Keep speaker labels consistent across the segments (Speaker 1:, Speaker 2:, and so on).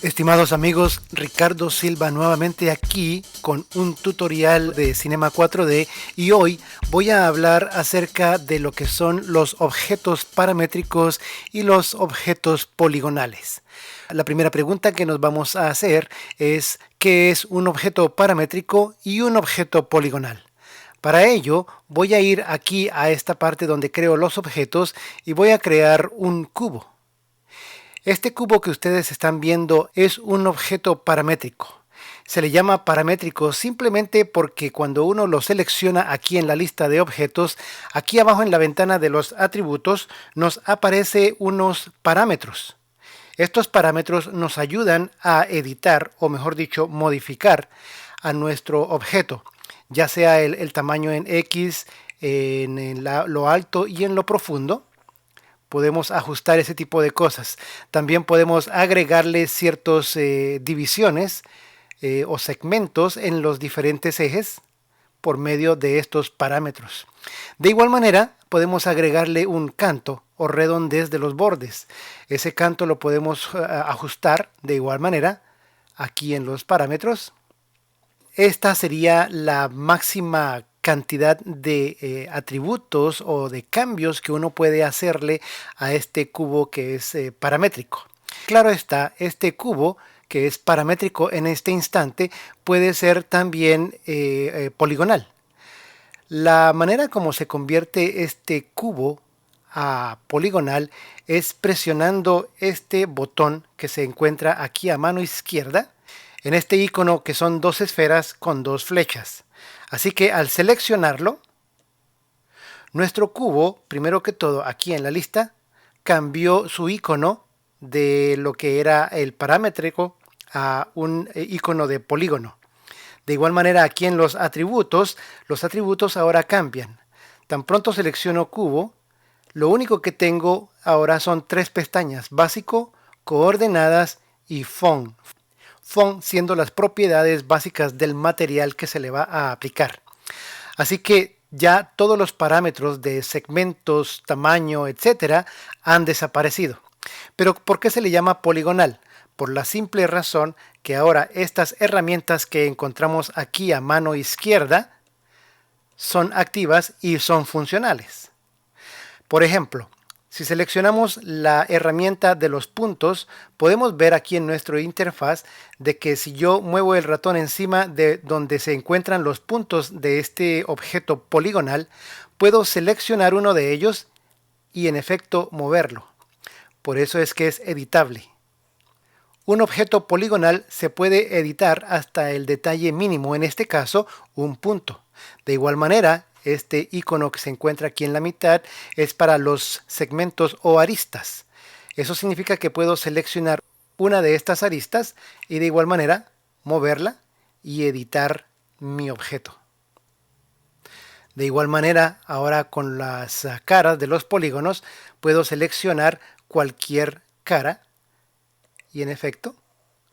Speaker 1: Estimados amigos, Ricardo Silva nuevamente aquí con un tutorial de Cinema 4D y hoy voy a hablar acerca de lo que son los objetos paramétricos y los objetos poligonales. La primera pregunta que nos vamos a hacer es ¿qué es un objeto paramétrico y un objeto poligonal? Para ello voy a ir aquí a esta parte donde creo los objetos y voy a crear un cubo. Este cubo que ustedes están viendo es un objeto paramétrico. Se le llama paramétrico simplemente porque cuando uno lo selecciona aquí en la lista de objetos, aquí abajo en la ventana de los atributos nos aparece unos parámetros. Estos parámetros nos ayudan a editar, o mejor dicho, modificar a nuestro objeto, ya sea el tamaño en X, lo alto y en lo profundo. Podemos ajustar ese tipo de cosas. También podemos agregarle ciertas divisiones o segmentos en los diferentes ejes por medio de estos parámetros. De igual manera, podemos agregarle un canto o redondez de los bordes. Ese canto lo podemos ajustar de igual manera aquí en los parámetros. Esta sería la máxima cantidad de atributos o de cambios que uno puede hacerle a este cubo que es paramétrico. Claro está, este cubo que es paramétrico en este instante puede ser también poligonal. La manera como se convierte este cubo a poligonal es presionando este botón que se encuentra aquí a mano izquierda en este icono que son dos esferas con dos flechas. Así que al seleccionarlo, nuestro cubo, primero que todo aquí en la lista, cambió su icono de lo que era el paramétrico a un icono de polígono. De igual manera aquí en los atributos ahora cambian. Tan pronto selecciono cubo, lo único que tengo ahora son tres pestañas: básico, coordenadas y font. Font siendo las propiedades básicas del material que se le va a aplicar. Así que ya todos los parámetros de segmentos, tamaño, etcétera, han desaparecido. Pero ¿por qué se le llama poligonal? Por la simple razón que ahora estas herramientas que encontramos aquí a mano izquierda son activas y son funcionales. Por ejemplo, si seleccionamos la herramienta de los puntos, podemos ver aquí en nuestra interfaz de que si yo muevo el ratón encima de donde se encuentran los puntos de este objeto poligonal, puedo seleccionar uno de ellos y en efecto moverlo. Por eso es que es editable. Un objeto poligonal se puede editar hasta el detalle mínimo, en este caso un punto. De igual manera, este icono que se encuentra aquí en la mitad es para los segmentos o aristas. Eso significa que puedo seleccionar una de estas aristas y de igual manera moverla y editar mi objeto. De igual manera, ahora con las caras de los polígonos puedo seleccionar cualquier cara y en efecto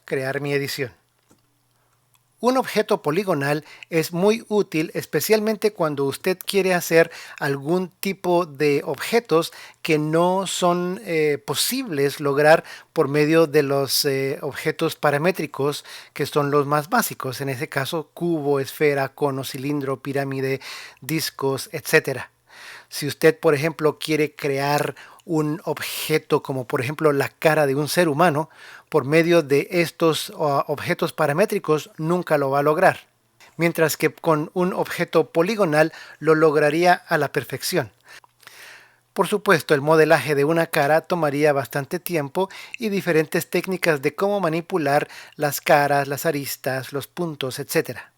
Speaker 1: crear mi edición. Un objeto poligonal es muy útil especialmente cuando usted quiere hacer algún tipo de objetos que no son posibles lograr por medio de los objetos paramétricos que son los más básicos. En ese caso, cubo, esfera, cono, cilindro, pirámide, discos, etcétera. Si usted, por ejemplo, quiere crear un objeto como por ejemplo la cara de un ser humano, por medio de estos objetos paramétricos nunca lo va a lograr. Mientras que con un objeto poligonal lo lograría a la perfección. Por supuesto, el modelaje de una cara tomaría bastante tiempo y diferentes técnicas de cómo manipular las caras, las aristas, los puntos, etcétera.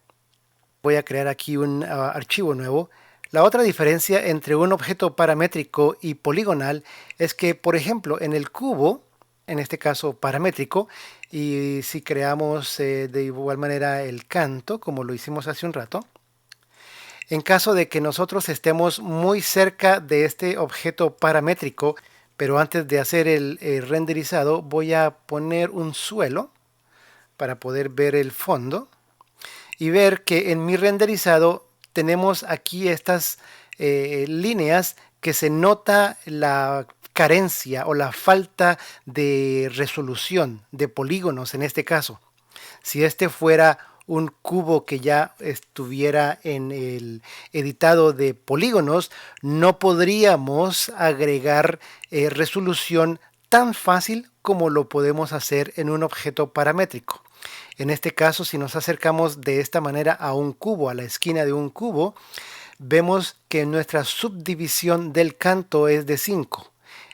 Speaker 1: Voy a crear aquí un archivo nuevo. La otra diferencia entre un objeto paramétrico y poligonal es que, por ejemplo, en el cubo, en este caso paramétrico, y si creamos de igual manera el canto, como lo hicimos hace un rato, en caso de que nosotros estemos muy cerca de este objeto paramétrico, pero antes de hacer el renderizado, voy a poner un suelo para poder ver el fondo y ver que en mi renderizado tenemos aquí estas líneas que se nota la carencia o la falta de resolución de polígonos en este caso. Si este fuera un cubo que ya estuviera en el editado de polígonos, no podríamos agregar resolución tan fácil como lo podemos hacer en un objeto paramétrico. En este caso, si nos acercamos de esta manera a un cubo, a la esquina de un cubo, vemos que nuestra subdivisión del canto es de 5.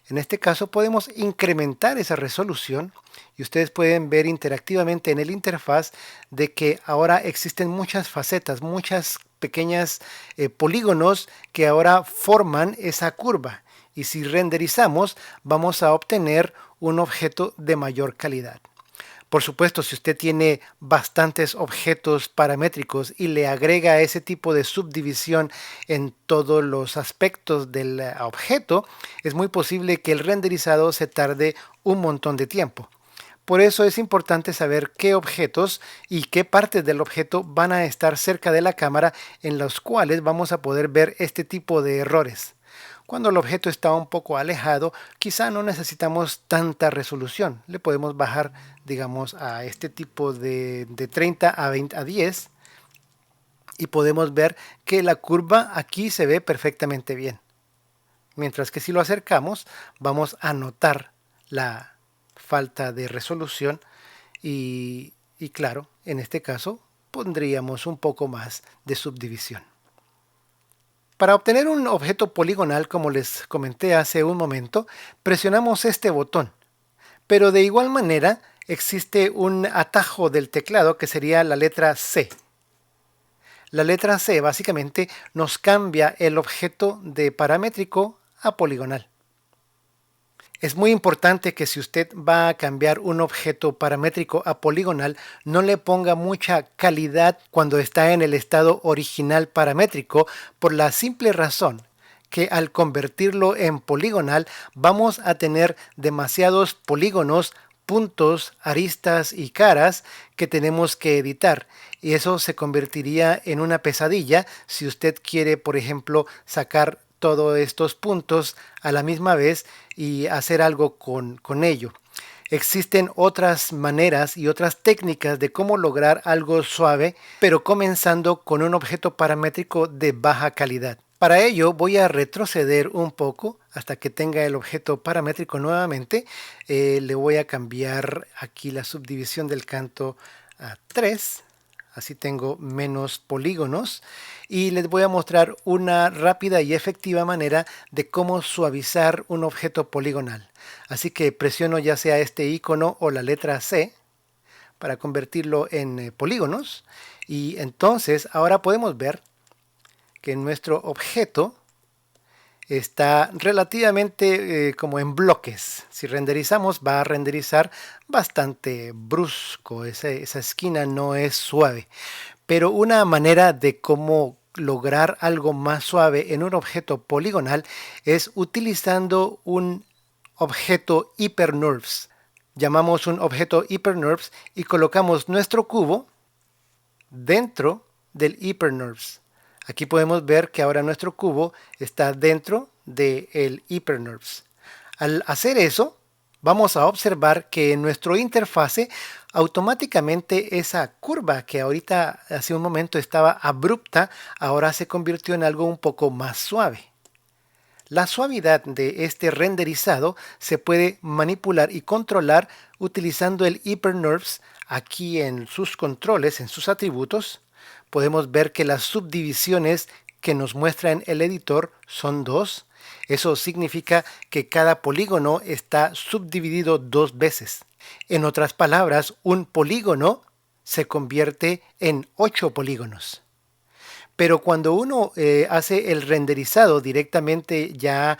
Speaker 1: En este caso podemos incrementar esa resolución y ustedes pueden ver interactivamente en el interfaz de que ahora existen muchas facetas, muchas pequeñas polígonos que ahora forman esa curva. Y si renderizamos, vamos a obtener un objeto de mayor calidad. Por supuesto, si usted tiene bastantes objetos paramétricos y le agrega ese tipo de subdivisión en todos los aspectos del objeto, es muy posible que el renderizado se tarde un montón de tiempo. Por eso es importante saber qué objetos y qué partes del objeto van a estar cerca de la cámara en los cuales vamos a poder ver este tipo de errores. Cuando el objeto está un poco alejado, quizá no necesitamos tanta resolución. Le podemos bajar, digamos, a este tipo de 30 a 10 y podemos ver que la curva aquí se ve perfectamente bien. Mientras que si lo acercamos, vamos a notar la falta de resolución y claro, en este caso pondríamos un poco más de subdivisión. Para obtener un objeto poligonal, como les comenté hace un momento, presionamos este botón. Pero de igual manera existe un atajo del teclado que sería la letra C. La letra C básicamente nos cambia el objeto de paramétrico a poligonal. Es muy importante que si usted va a cambiar un objeto paramétrico a poligonal, no le ponga mucha calidad cuando está en el estado original paramétrico, por la simple razón que al convertirlo en poligonal vamos a tener demasiados polígonos, puntos, aristas y caras que tenemos que editar. Y eso se convertiría en una pesadilla si usted quiere, por ejemplo, sacar todos estos puntos a la misma vez y hacer algo con ello. Existen otras maneras y otras técnicas de cómo lograr algo suave, pero comenzando con un objeto paramétrico de baja calidad. Para ello voy a retroceder un poco hasta que tenga el objeto paramétrico nuevamente. Le voy a cambiar aquí la subdivisión del canto a 3. Así tengo menos polígonos y les voy a mostrar una rápida y efectiva manera de cómo suavizar un objeto poligonal. Así que presiono ya sea este icono o la letra C para convertirlo en polígonos y entonces ahora podemos ver que nuestro objeto está relativamente como en bloques. Si renderizamos, va a renderizar bastante brusco. Esa esquina no es suave. Pero una manera de cómo lograr algo más suave en un objeto poligonal es utilizando un objeto HyperNurbs. Llamamos un objeto HyperNurbs y colocamos nuestro cubo dentro del HyperNurbs. Aquí podemos ver que ahora nuestro cubo está dentro del HyperNurbs. Al hacer eso, vamos a observar que en nuestro interfase automáticamente esa curva que ahorita hace un momento estaba abrupta, ahora se convirtió en algo un poco más suave. La suavidad de este renderizado se puede manipular y controlar utilizando el HyperNurbs aquí en sus controles, en sus atributos. Podemos ver que las subdivisiones que nos muestra en el editor son 2. Eso significa que cada polígono está subdividido 2 veces. En otras palabras, un polígono se convierte en 8 polígonos. Pero cuando uno hace el renderizado directamente ya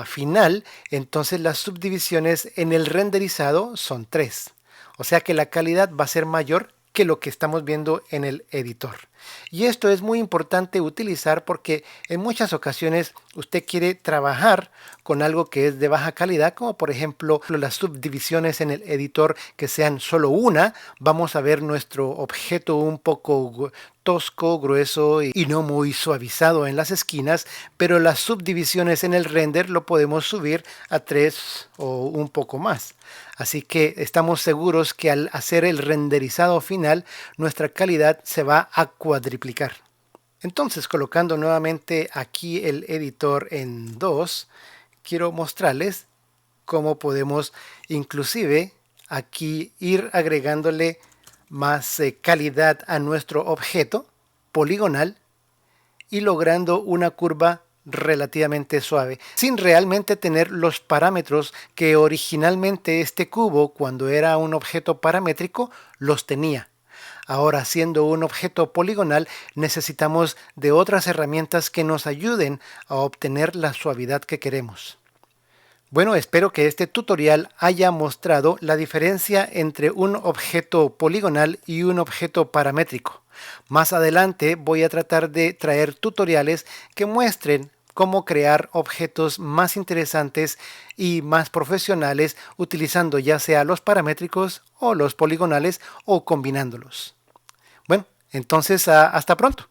Speaker 1: final, entonces las subdivisiones en el renderizado son 3. O sea que la calidad va a ser mayor que lo que estamos viendo en el editor. Y esto es muy importante utilizar porque en muchas ocasiones usted quiere trabajar con algo que es de baja calidad, como por ejemplo las subdivisiones en el editor que sean solo una. Vamos a ver nuestro objeto un poco tosco, grueso y no muy suavizado en las esquinas, pero las subdivisiones en el render lo podemos subir a 3 o un poco más. Así que estamos seguros que al hacer el renderizado final, nuestra calidad se va a cuadriplicar. Entonces, colocando nuevamente aquí el editor en 2, quiero mostrarles cómo podemos inclusive aquí ir agregándole más calidad a nuestro objeto poligonal y logrando una curva relativamente suave, sin realmente tener los parámetros que originalmente este cubo, cuando era un objeto paramétrico, los tenía. Ahora, siendo un objeto poligonal, necesitamos de otras herramientas que nos ayuden a obtener la suavidad que queremos. Bueno, espero que este tutorial haya mostrado la diferencia entre un objeto poligonal y un objeto paramétrico. Más adelante voy a tratar de traer tutoriales que muestren cómo crear objetos más interesantes y más profesionales utilizando ya sea los paramétricos o los poligonales o combinándolos. Bueno, entonces hasta pronto.